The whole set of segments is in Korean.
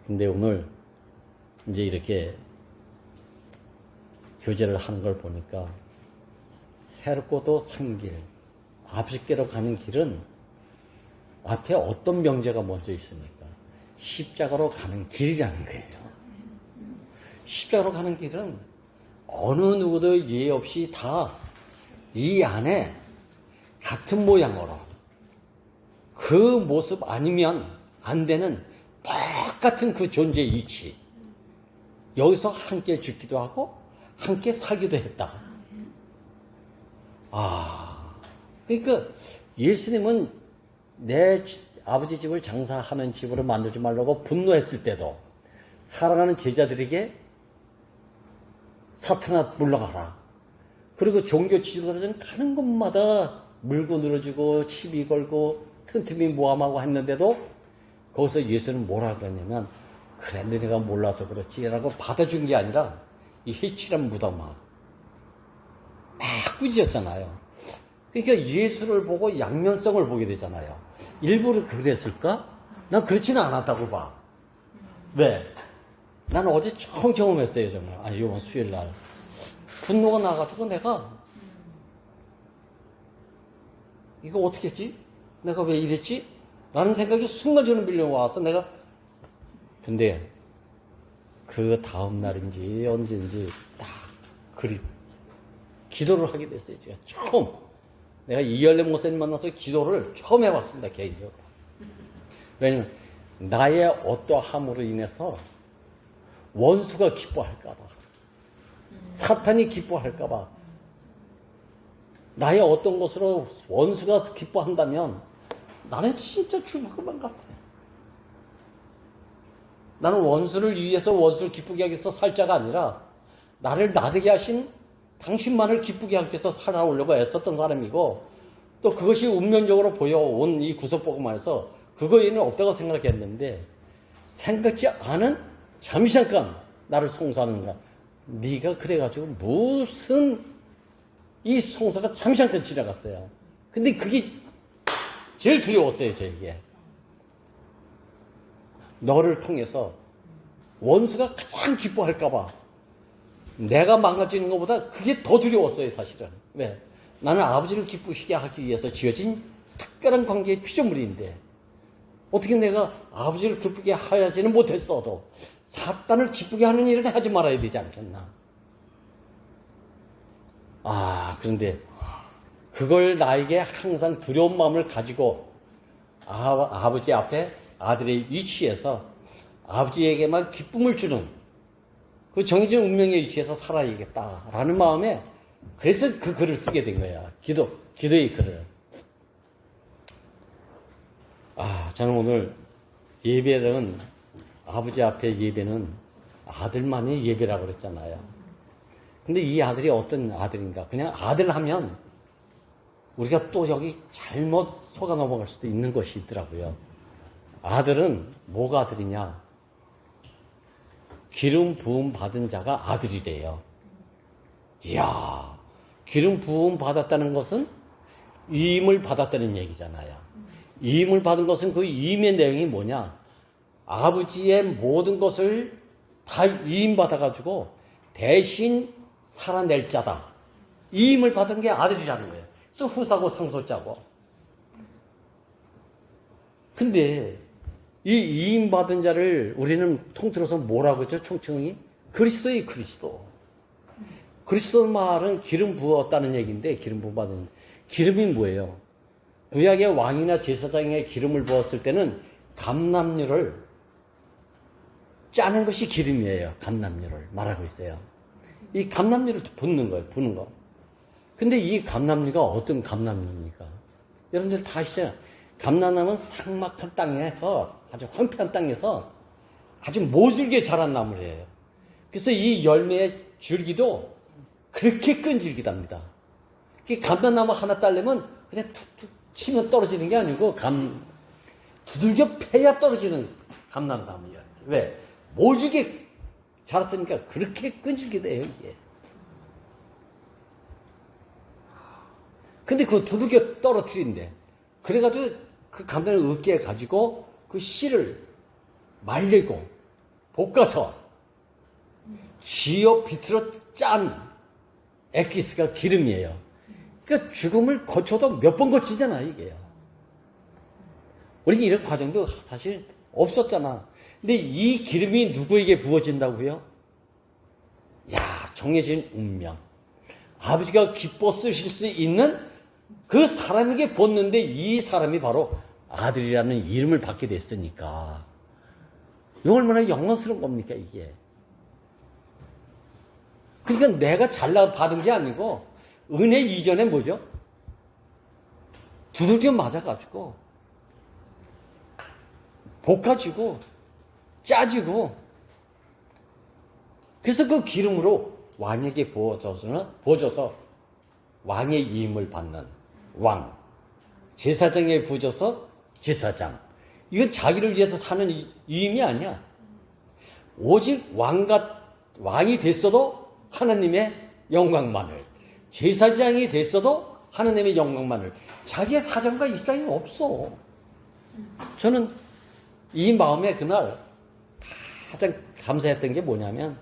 근데 오늘 이제 이렇게 교제를 하는 걸 보니까 새롭고도 산 길, 아버지께로 가는 길은 앞에 어떤 명제가 먼저 있습니까? 십자가로 가는 길이라는 거예요. 십자가로 가는 길은 어느 누구도 예의 없이 다 이 안에 같은 모양으로 그 모습 아니면 안 되는 똑같은 그 존재의 이치. 여기서 함께 죽기도 하고 함께 살기도 했다. 그러니까 예수님은 내 아버지 집을 장사하는 집으로 만들지 말라고 분노했을 때도 사랑하는 제자들에게 사탄아 물러가라. 그리고 종교 지도자들은 가는 곳마다 물고 늘어지고 시비 걸고 틈틈이 모함하고 했는데도 거기서 예수는 뭐라고 했냐면 그래 너네가 몰라서 그렇지 라고 받아준 게 아니라 이 해칠한 무덤아 막 꾸짖었잖아요. 그러니까 예수를 보고 양면성을 보게 되잖아요. 일부러 그랬을까? 난 그렇지는 않았다고 봐. 왜? 나는 어제 처음 경험했어요 정말. 이번 수요일날 분노가 나가지고 내가 이거 어떻게 했지? 내가 왜 이랬지? 라는 생각이 순간적으로 밀려와서 내가 근데 그 다음 날인지 언제인지 딱 기도를 하게 됐어요. 제가 처음 내가 이열레 목사님 만나서 기도를 처음 해봤습니다. 개인적으로. 왜냐면 나의 어떠함으로 인해서 원수가 기뻐할까봐 사탄이 기뻐할까봐 나의 어떤 것으로 원수가 기뻐한다면 나는 진짜 죽을 것만 같아. 나는 원수를 위해서 원수를 기쁘게 하기 위해서 살 자가 아니라 나를 나대게 하신 당신만을 기쁘게 하기 위해서 살아오려고 애썼던 사람이고 또 그것이 운명적으로 보여온 이 구속복음에서 그거에는 없다고 생각했는데 생각지 않은 잠시 잠깐 나를 송사하는가. 네가 그래가지고 무슨 이 송사가 잠시 잠깐 지나갔어요. 근데 그게 제일 두려웠어요 저에게. 너를 통해서 원수가 가장 기뻐할까봐 내가 망가지는 것보다 그게 더 두려웠어요 사실은. 왜? 나는 아버지를 기쁘시게 하기 위해서 지어진 특별한 관계의 피조물인데 어떻게 내가 아버지를 기쁘게 하지는 못했어도 사탄을 기쁘게 하는 일은 하지 말아야 되지 않겠나. 그런데 그걸 나에게 항상 두려운 마음을 가지고 아버지 앞에 아들의 위치에서 아버지에게만 기쁨을 주는 그 정해진 운명의 위치에서 살아야겠다라는 마음에 그래서 그 글을 쓰게 된 거야. 기도의 글을. 저는 오늘 예배는 아버지 앞에 예배는 아들만의 예배라고 그랬잖아요. 근데 이 아들이 어떤 아들인가? 그냥 아들 하면 우리가 또 여기 잘못 속아 넘어갈 수도 있는 것이 있더라고요. 아들은 뭐가 아들이냐? 기름 부음 받은 자가 아들이래요. 이야, 기름 부음 받았다는 것은 위임을 받았다는 얘기잖아요. 위임을 받은 것은 그 위임의 내용이 뭐냐? 아버지의 모든 것을 다 위임받아가지고 대신 살아낼 자다. 위임을 받은 게 아들이라는 거예요. 그래서 후사고 상소자고. 근데 이 위임받은 자를 우리는 통틀어서 뭐라고 했죠? 총칭이? 그리스도의 그리스도. 그리스도 말은 기름 부었다는 얘기인데 기름 부어받은 기름이 뭐예요? 구약의 왕이나 제사장에 기름을 부었을 때는 감람류를 짜는 것이 기름이에요. 감람류를 말하고 있어요. 이 감람류를 붓는 거예요. 부는 거. 근데 이 감람류가 어떤 감람류입니까? 여러분들 다 아시잖아요. 감람나무는 삭막한 땅에서 아주 황폐한 땅에서 아주 모질게 자란 나물이에요. 그래서 이 열매의 줄기도 그렇게 끈질기답니다. 감람나무 하나 따려면 그냥 툭툭 치면 떨어지는 게 아니고 두들겨 패야 떨어지는 감람나무예요. 왜? 모질게 자랐으니까 그렇게 끈질게 돼요 이게. 근데 그 두들겨 떨어뜨린대. 그래가지고 그 감람을 으깨 가지고 그 씨를 말리고 볶아서 지어 비틀어 짠 엑기스가 기름이에요. 그러니까 죽음을 거쳐도 몇 번 거치잖아, 이게요. 우리 이런 과정도 사실 없었잖아. 근데 이 기름이 누구에게 부어진다고요? 야, 정해진 운명. 아버지가 기뻐 쓰실 수 있는 그 사람에게 붓는데 이 사람이 바로 아들이라는 이름을 받게 됐으니까. 이거 얼마나 영광스러운 겁니까, 이게. 그러니까 내가 잘나 받은 게 아니고 은혜 이전에 뭐죠? 두들겨 맞아가지고 볶아지고 짜지고 그래서 그 기름으로 왕에게 부어져서 왕의 이임을 받는 왕, 제사장에 부어져서 제사장. 이건 자기를 위해서 사는 이임이 아니야. 오직 왕이 됐어도 하나님의 영광만을, 제사장이 됐어도 하나님의 영광만을. 자기의 사정과 이까지 없어. 저는 이 마음에 그날 가장 감사했던 게 뭐냐면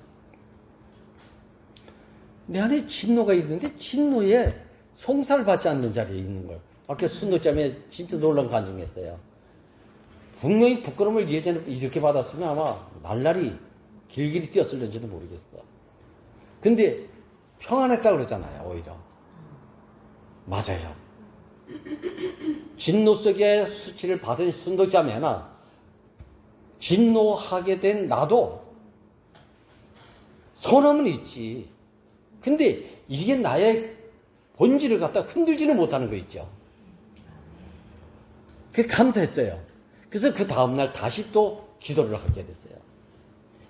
내 안에 진노가 있는데 진노에 송사를 받지 않는 자리에 있는 걸. 아까 순도점에 진짜 놀라운 간증했어요. 분명히 부끄러움을 예전에 이렇게 받았으면 아마 날라리 길길이 뛰었을는지도 모르겠어. 근데 평안했다고 그러잖아요, 오히려. 맞아요. 진노 속에 수치를 받은 순도자매나 진노하게 된 나도 선함은 있지. 근데 이게 나의 본질을 갖다 흔들지는 못하는 거 있죠. 그게 감사했어요. 그래서 그 다음날 다시 또 기도를 하게 됐어요.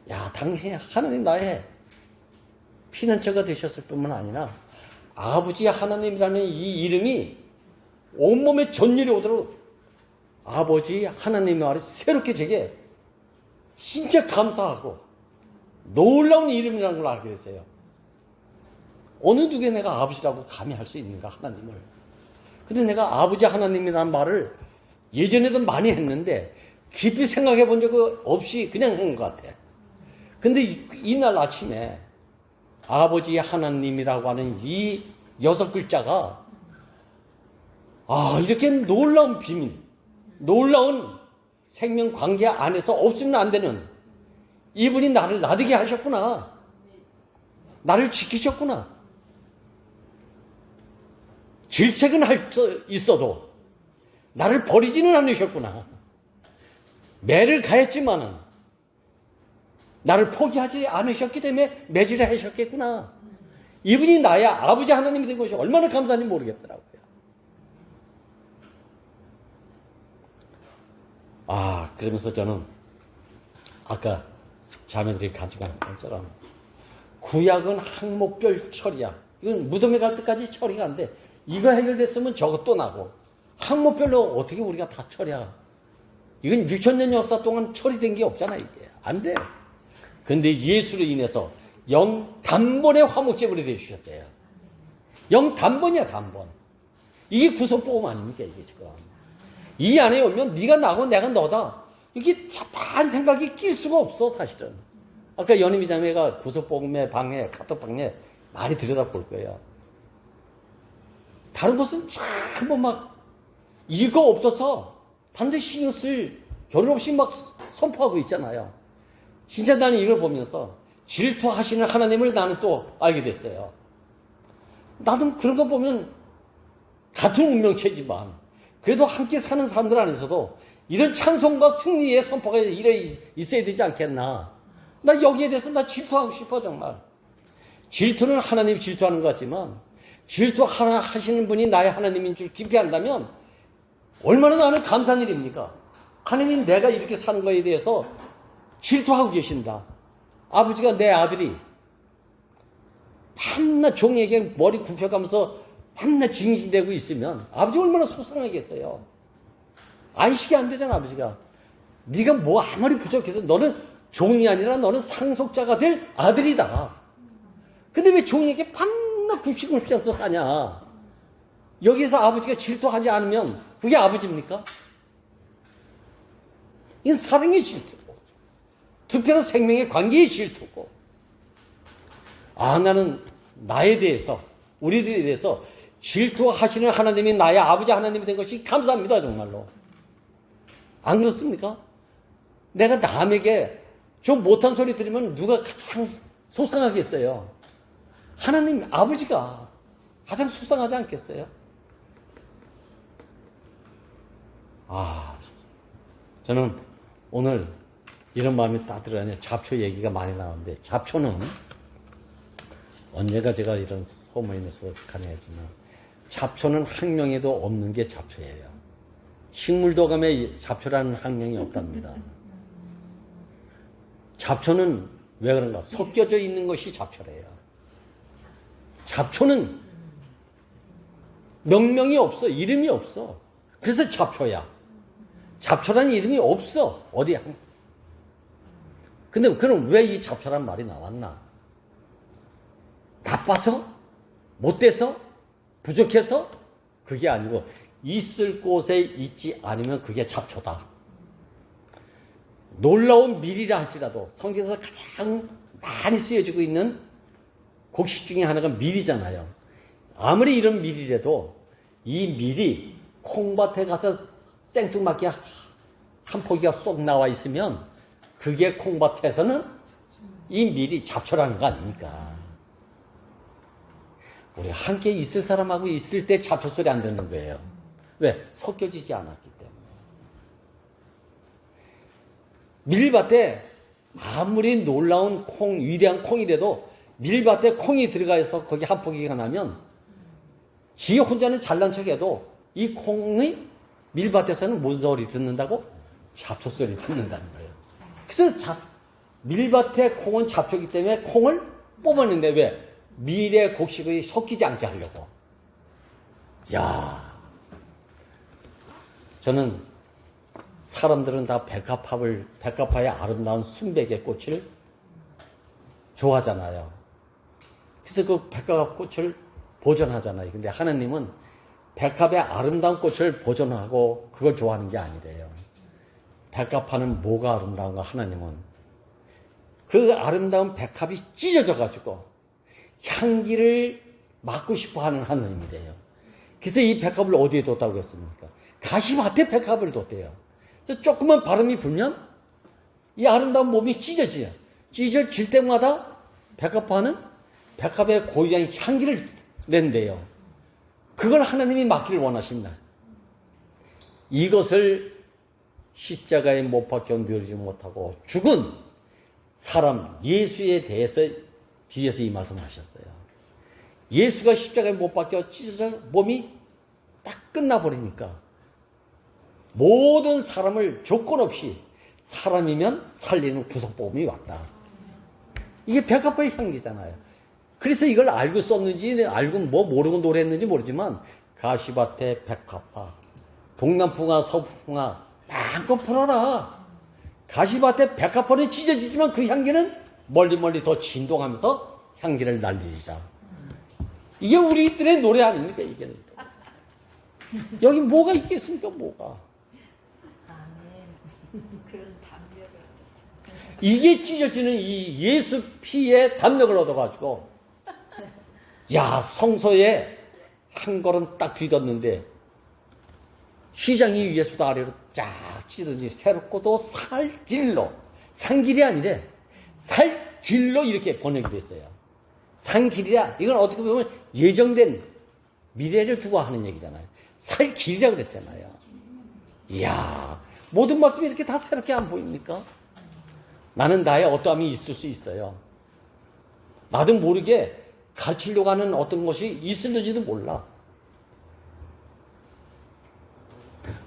야, 당신이 하나님 나의 피난처가 되셨을 뿐만 아니라 아버지 하나님이라는 이 이름이 온몸에 전율이 오도록 아버지 하나님의 말이 새롭게 제게 진짜 감사하고 놀라운 이름이라는 걸 알게 됐어요. 어느 누구에 내가 아버지라고 감히 할 수 있는가, 하나님을. 근데 내가 아버지 하나님이라는 말을 예전에도 많이 했는데 깊이 생각해 본 적 없이 그냥 한 것 같아. 근데 이날 아침에 아버지 하나님이라고 하는 이 6글자가 이렇게 놀라운 비밀, 놀라운 생명 관계 안에서 없으면 안 되는 이분이 나를 나되게 하셨구나. 나를 지키셨구나. 질책은 할 수 있어도 나를 버리지는 않으셨구나. 매를 가했지만은 나를 포기하지 않으셨기 때문에 매질을 하셨겠구나. 이분이 나의 아버지 하나님이 된 것이 얼마나 감사한지 모르겠더라고요. 그러면서 저는 아까 자매들이 가져간 것처럼 구약은 항목별 처리야. 이건 무덤에 갈 때까지 처리가 안 돼. 이거 해결됐으면 저것도 나고 항목별로 어떻게 우리가 다 처리야. 이건 6,000년 역사 동안 처리된 게 없잖아. 이게 안 돼. 근데 예수로 인해서 단번에 화목제물이 되주셨대요. 단번이야, 단번. 이게 구속보험 아닙니까, 이게 지금. 이 안에 오면 네가 나고 내가 너다. 이게 잡다한 생각이 낄 수가 없어, 사실은. 아까 연희미 자매가 구속보험의 방에, 카톡방에 많이 들여다볼 거예요. 다른 것은 전부 막 이거 없어서 다른 데 신경 쓸 겨를 없이 막 선포하고 있잖아요. 진짜 나는 이걸 보면서 질투하시는 하나님을 나는 또 알게 됐어요. 나도 그런 거 보면 같은 운명체지만 그래도 함께 사는 사람들 안에서도 이런 찬송과 승리의 선포가 있어야 되지 않겠나. 나 여기에 대해서 나 질투하고 싶어, 정말. 질투는 하나님이 질투하는 것 같지만 질투하시는 분이 나의 하나님인 줄 깊이 안다면 얼마나 나는 감사한 일입니까? 하나님이 내가 이렇게 사는 거에 대해서 질투하고 계신다. 아버지가 내 아들이 밤낮 종에게 머리 굽혀가면서 밤낮 징징대고 있으면 아버지 얼마나 속상하겠어요. 안식이 안 되잖아, 아버지가. 네가 뭐 아무리 부족해도 너는 종이 아니라 너는 상속자가 될 아들이다. 근데 왜 종에게 밤낮 굽히면서 사냐? 여기에서 아버지가 질투하지 않으면 그게 아버지입니까? 이건 사랑의 질투. 투표는 생명의 관계의 질투고. 나는 나에 대해서, 우리들에 대해서 질투하시는 하나님이 나의 아버지 하나님이 된 것이 감사합니다, 정말로. 안 그렇습니까? 내가 남에게 좀 못한 소리 들으면 누가 가장 속상하겠어요? 하나님 아버지가 가장 속상하지 않겠어요? 저는 오늘 이런 마음이 따뜻하네요. 잡초 얘기가 많이 나오는데, 잡초는 언제가 제가 이런 소모임에서 가능하지만, 잡초는 학명에도 없는 게 잡초예요. 식물도감에 잡초라는 학명이 없답니다. 잡초는 왜 그런가? 섞여져 있는 것이 잡초래요. 잡초는 명명이 없어. 이름이 없어. 그래서 잡초야. 잡초라는 이름이 없어. 어디야? 근데 그럼 왜 이 잡초란 말이 나왔나? 나빠서? 못돼서? 부족해서? 그게 아니고 있을 곳에 있지 않으면 그게 잡초다. 놀라운 밀이라 할지라도 성경에서 가장 많이 쓰여지고 있는 곡식 중에 하나가 밀이잖아요. 아무리 이런 밀이라도 이 밀이 콩밭에 가서 생뚱맞게 한 포기가 쏙 나와 있으면 그게 콩밭에서는 이 밀이 잡초라는 거 아닙니까? 우리 함께 있을 사람하고 있을 때 잡초 소리 안 듣는 거예요. 왜? 섞여지지 않았기 때문에. 밀밭에 아무리 놀라운 콩, 위대한 콩이라도 밀밭에 콩이 들어가서 거기 한 포기가 나면 지 혼자는 잘난 척해도 이 콩이 밀밭에서는 무슨 소리 듣는다고? 잡초 소리 듣는다는 거예요. 그래서 밀밭의 콩은 잡초이기 때문에 콩을 뽑아낸데 왜? 밀의 곡식이 섞이지 않게 하려고. 저는 사람들은 다 백합화의 아름다운 순백의 꽃을 좋아하잖아요. 그래서 그 백합 꽃을 보존하잖아요. 근데 하나님은 백합의 아름다운 꽃을 보존하고 그걸 좋아하는 게 아니래요. 백합화는 뭐가 아름다운가? 하나님은 그 아름다운 백합이 찢어져 가지고 향기를 맡고 싶어 하는 하나님이래요. 그래서 이 백합을 어디에 뒀다고 했습니까? 가시밭에 백합을 뒀대요. 그래서 조금만 바람이 불면 이 아름다운 몸이 찢어져요. 찢어질 때마다 백합화는 백합의 고유한 향기를 낸대요. 그걸 하나님이 맡기를 원하신다. 이것을 십자가에 못 박혀 누리지 못하고 죽은 사람 예수에 대해서 뒤에서 이 말씀을 하셨어요. 예수가 십자가에 못 박혀 찢어져 몸이 딱 끝나버리니까 모든 사람을 조건 없이 사람이면 살리는 구속복음이 왔다. 이게 백합화의 향기잖아요. 그래서 이걸 알고 썼는지 알고 뭐 모르고 노래했는지 모르지만 가시밭에 백합화, 동남풍화 서풍화 마음껏 풀어라. 가시밭에 백합화는 찢어지지만 그 향기는 멀리 더 진동하면서 향기를 날리자. 이게 우리들의 노래 아닙니까? 이게 여기 뭐가 있겠습니까? 뭐가? 그런 담력을 얻었어요. 이게 찢어지는 이 예수 피의 담력을 얻어가지고 성소에 한 걸음 딱 뒤뒀는데 휘장이 위에서부터 아래로 쫙 찢어지니 새롭고도 살길로, 산길이 아니래 살길로 이렇게 번역이 됐어요. 산길이야. 이건 어떻게 보면 예정된 미래를 두고 하는 얘기잖아요. 살길이라고 그랬잖아요. 이야, 모든 말씀이 이렇게 다 새롭게 안 보입니까? 나는 나의 어떠함이 있을 수 있어요. 나도 모르게 가르치려고 하는 어떤 것이 있을지도 몰라.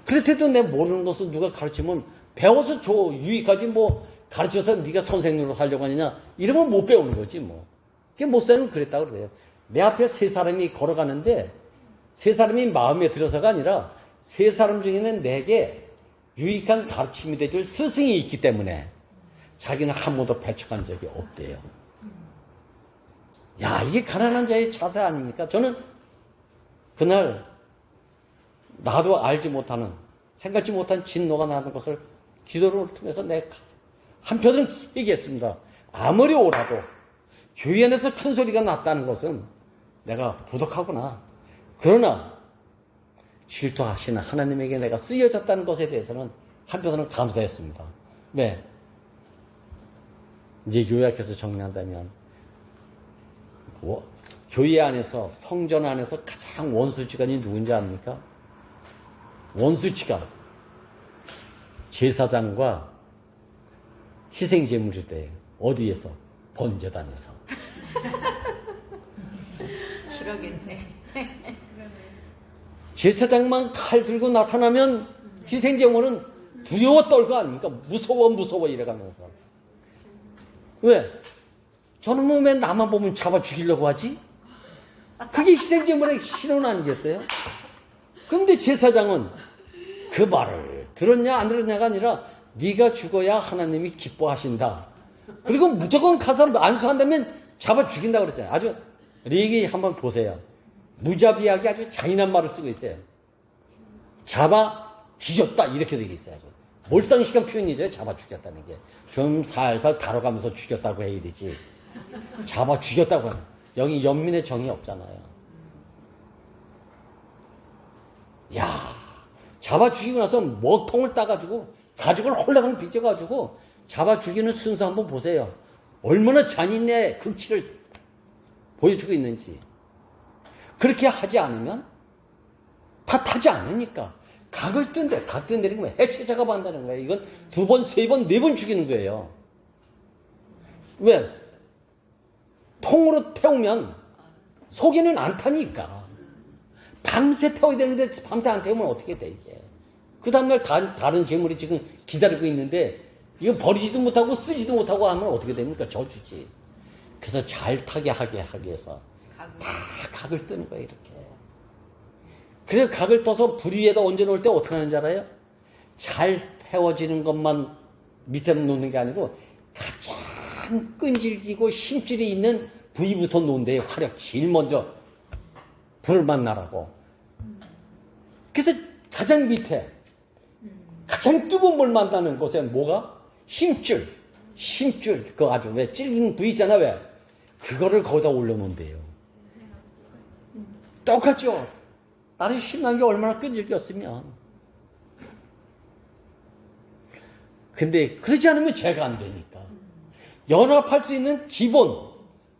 그렇대도 내 모르는 것을 누가 가르치면 배워서 유익하지 뭐 가르쳐서 네가 선생님으로 살려고 하느냐 이러면 못 배우는 거지 뭐. 그게 모세는 그랬다고 그래요. 내 앞에 세 사람이 걸어가는데 세 사람이 마음에 들어서가 아니라 세 사람 중에는 내게 유익한 가르침이 되줄 스승이 있기 때문에 자기는 한 번도 배척한 적이 없대요. 이게 가난한 자의 자세 아닙니까? 저는 그날 나도 알지 못하는, 생각지 못한 진노가 나는 것을 기도를 통해서 내 한편으로는 얘기했습니다. 아무리 오라도 교회 안에서 큰 소리가 났다는 것은 내가 부족하구나. 그러나 질투하시는 하나님에게 내가 쓰여졌다는 것에 대해서는 한편으로는 감사했습니다. 네. 이제 요약해서 정리한다면 교회 안에서, 성전 안에서 가장 원수지간이 누군지 압니까? 원수지간 제사장과 희생제물일 때 어디에서? 번제단에서. 그러겠네. 제사장만 칼 들고 나타나면 희생제물은 두려워 떨고 아닙니까? 무서워 이래가면서. 왜? 저는 왜 나만 보면 잡아 죽이려고 하지? 그게 희생제물의 신혼 아니겠어요? 근데 제사장은 그 말을 들었냐 안 들었냐가 아니라 네가 죽어야 하나님이 기뻐하신다. 그리고 무조건 가서 안수한다면 잡아 죽인다 그랬잖아요. 아주 레기 한번 보세요. 무자비하게 아주 잔인한 말을 쓰고 있어요. 잡아 죽였다 이렇게 되어 있어요. 아주 몰상식한 표현이죠. 잡아 죽였다는 게. 좀 살살 다뤄가면서 죽였다고 해야 되지. 잡아 죽였다고 하면 여기 연민의 정이 없잖아요. 야, 잡아 죽이고 나서 먹통을 따가지고 가죽을 홀라당 벗겨가지고 잡아 죽이는 순서 한번 보세요. 얼마나 잔인의 극치를 보여주고 있는지. 그렇게 하지 않으면 탓하지 않으니까 각을 뜬대. 각 뜬다는 건 해체 작업한다는 거예요. 이건 2번, 3번, 4번 죽이는 거예요. 왜? 통으로 태우면 속에는 안 타니까. 밤새 태워야 되는데 밤새 안 태우면 어떻게 돼 이게. 그 다음날 다른 재물이 지금 기다리고 있는데 이거 버리지도 못하고 쓰지도 못하고 하면 어떻게 됩니까? 저주지. 그래서 잘 타게 하게 하기 위해서 다 각을 뜨는 거예요. 이렇게. 그래서 각을 떠서 불 위에다 얹어놓을 때 어떻게 하는지 알아요? 잘 태워지는 것만 밑에 놓는 게 아니고 가장 끈질기고 힘줄이 있는 부위부터 놓은대요. 화력 제일 먼저 불을 만나라고. 그래서 가장 밑에 가장 뜨거운 물 만나는 곳에 뭐가? 힘줄. 그 아주 왜 찔긴 부위 있잖아. 왜? 그거를 거기다 올려놓은대요. 똑같죠? 나는 신난 게 얼마나 끈질겼으면. 근데 그러지 않으면 죄가 안 되니까. 연합할 수 있는 기본,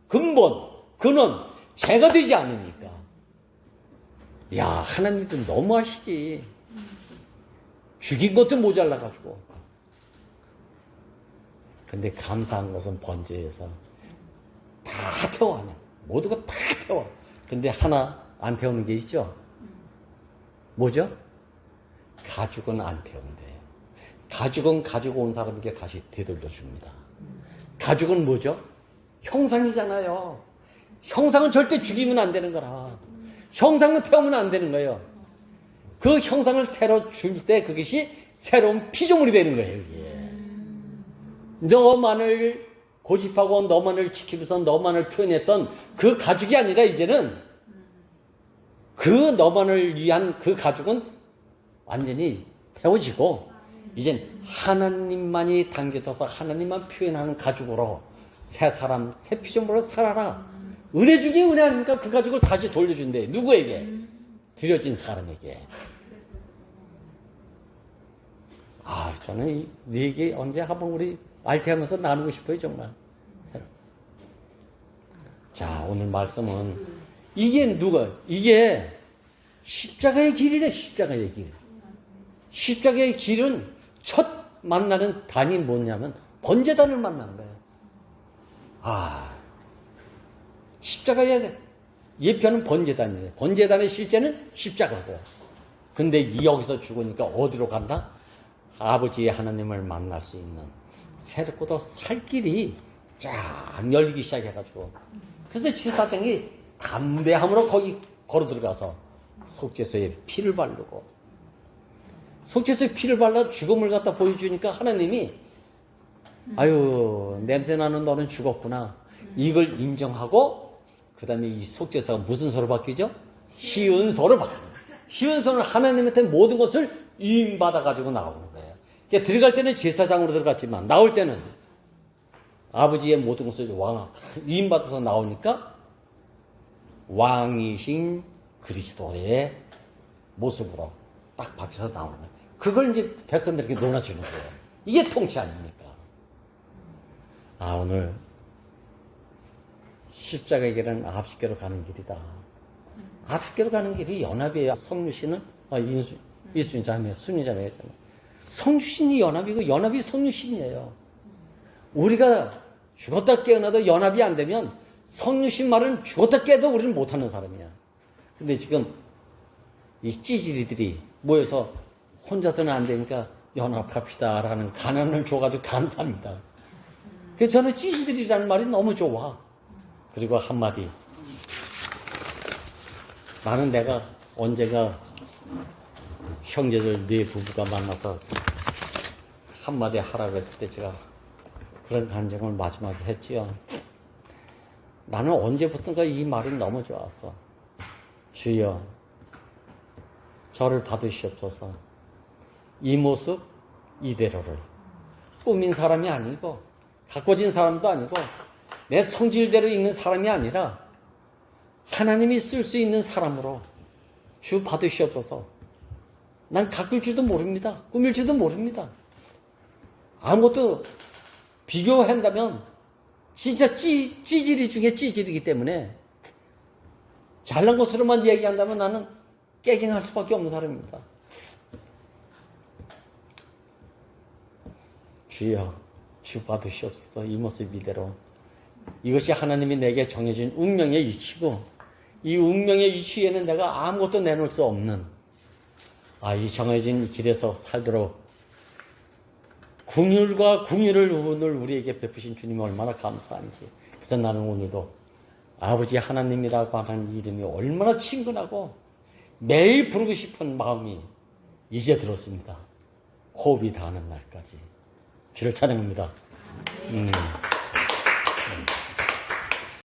근본, 근원, 죄가 되지 않으니까. 야, 하나님도 너무하시지. 죽인 것도 모자라가지고. 근데 감사한 것은 번제에서 다 태워. 모두가 다 태워. 근데 하나 안 태우는 게 있죠? 뭐죠? 가죽은 안 태운대요. 가죽은 가지고 온 사람에게 다시 되돌려줍니다. 가죽은 뭐죠? 형상이잖아요. 형상은 절대 죽이면 안 되는 거라. 형상은 태우면 안 되는 거예요. 그 형상을 새로 줄 때 그것이 새로운 피조물이 되는 거예요. 이게. 너만을 고집하고 너만을 지키면서 너만을 표현했던 그 가죽이 아니라 이제는 그 너만을 위한 그 가죽은 완전히 태워지고 이젠 하나님만이 당겨져서 하나님만 표현하는 가죽으로 새 사람, 새 피조물로 살아라. 은혜 중에 은혜 아닙니까? 그 가죽을 다시 돌려준대. 누구에게? 드려진 사람에게. 저는 이 얘기 언제 한번 우리 알테하면서 나누고 싶어요, 정말. 자, 오늘 말씀은 이게 십자가의 길이래, 십자가의 길. 십자가의 길은 첫 만나는 단이 뭐냐면 번제단을 만나는 거예요. 십자가의 예표는 번제단이에요. 번제단의 실제는 십자가고. 근데 여기서 죽으니까 어디로 간다? 아버지의 하나님을 만날 수 있는 새롭고도 살 길이 쫙 열리기 시작해가지고. 그래서 제사장이 담대함으로 거기 걸어 들어가서 속죄소에 피를 바르고, 속죄소에 피를 발라 죽음을 갖다 보여주니까 하나님이 냄새나는 너는 죽었구나. 이걸 인정하고 그 다음에 이 속죄소가 무슨 소로 바뀌죠? 시은소로 바뀌는 거예요. 시은소는 하나님한테 모든 것을 위임받아가지고 나오는 거예요. 그러니까 들어갈 때는 제사장으로 들어갔지만 나올 때는 아버지의 모든 것을 위임받아서 나오니까 왕이신 그리스도의 모습으로 딱 박혀서 나오는 거예요. 그걸 이제 백성들에게 논아주는 거예요. 이게 통치 아닙니까? 오늘 십자가의 길은 9개로 가는 길이다. 9개로 가는 길이 연합이에요. 성유신은 이순신 자매, 순위 자매잖아요. 성유신이 연합이고 연합이 성유신이에요. 우리가 죽었다 깨어나도 연합이 안 되면 성유신 말은 죽었다 깨도 우리는 못하는 사람이야. 근데 지금 이 찌질이들이 모여서 혼자서는 안 되니까 연합합시다 라는 가난을 줘가지고 감사합니다. 그래서 저는 찌질이라는 말이 너무 좋아. 그리고 한마디. 나는 내가 언제가 형제들 네 부부가 만나서 한마디 하라고 했을 때 제가 그런 간증을 마지막에 했지요. 나는 언제부턴가 이 말이 너무 좋았어. 주여, 저를 받으시옵소서. 이 모습 이대로를 꾸민 사람이 아니고 가꿔진 사람도 아니고 내 성질대로 있는 사람이 아니라 하나님이 쓸 수 있는 사람으로 주 받으시옵소서. 난 가꿀 줄도 모릅니다. 꾸밀 줄도 모릅니다. 아무것도 비교한다면 진짜 찌질이 중에 찌질이기 때문에 잘난 것으로만 얘기한다면 나는 깨갱할 수밖에 없는 사람입니다. 주여, 주 받으시옵소서. 이 모습 이대로. 이것이 하나님이 내게 정해진 운명의 이치고 이 운명의 이치에는 내가 아무것도 내놓을 수 없는 이 정해진 길에서 살도록 긍휼과 긍휼을 오늘 우리에게 베푸신 주님이 얼마나 감사한지. 그래서 나는 오늘도 아버지 하나님이라고 하는 이름이 얼마나 친근하고 매일 부르고 싶은 마음이 이제 들었습니다. 호흡이 닿는 날까지. 주를 찬양합니다.